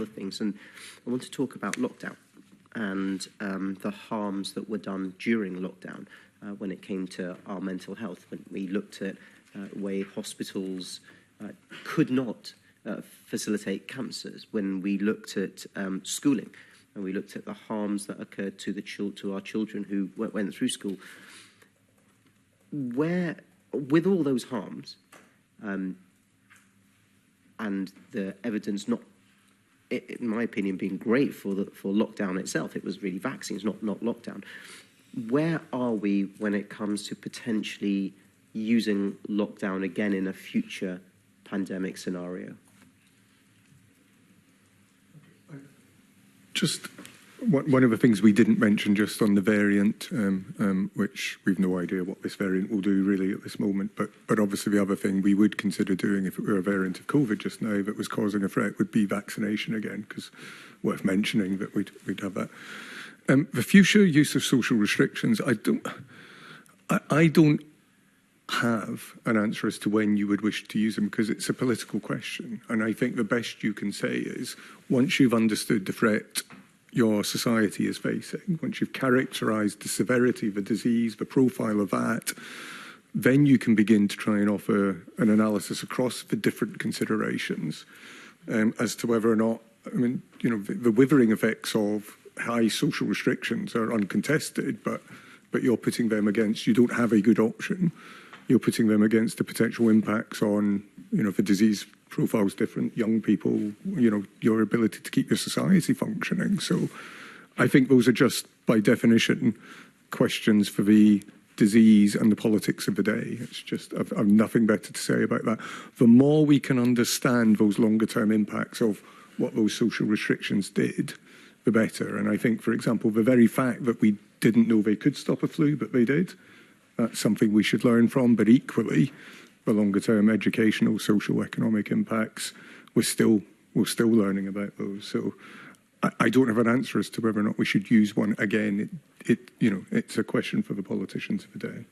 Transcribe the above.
other things. And I want to talk about lockdown and the harms that were done during lockdown when it came to our mental health, when we looked at the way hospitals could not facilitate cancers, when we looked at schooling, and we looked at the harms that occurred to our children who went through school. Where, with all those harms, and the evidence not, in my opinion, being great for lockdown itself, it was really vaccines, not lockdown. Where are we when it comes to potentially using lockdown again in a future pandemic scenario? Just one of the things we didn't mention just on the variant, which we've no idea what this variant will do really at this moment, but obviously the other thing we would consider doing if it were a variant of COVID just now that was causing a threat would be vaccination again, because worth mentioning that we'd have that. The future use of social restrictions, I don't have an answer as to when you would wish to use them, because it's a political question. And I think the best you can say is, once you've understood the threat your society is facing, once you've characterised the severity of the disease, the profile of that, then you can begin to try and offer an analysis across the different considerations as to whether or not, I mean, you know, the withering effects of high social restrictions are uncontested, but you're putting them against, you don't have a good option. You're putting them against the potential impacts on, you know, the disease profiles different, young people, you know, your ability to keep your society functioning. So I think those are just, by definition, questions for the disease and the politics of the day. It's just, I've nothing better to say about that. The more we can understand those longer term impacts of what those social restrictions did, the better. And I think, for example, the very fact that we didn't know they could stop a flu, but they did, that's something we should learn from. But equally, the longer term educational, social, economic impacts, we're still learning about those. So I don't have an answer as to whether or not we should use one again. You know, it's a question for the politicians of the day.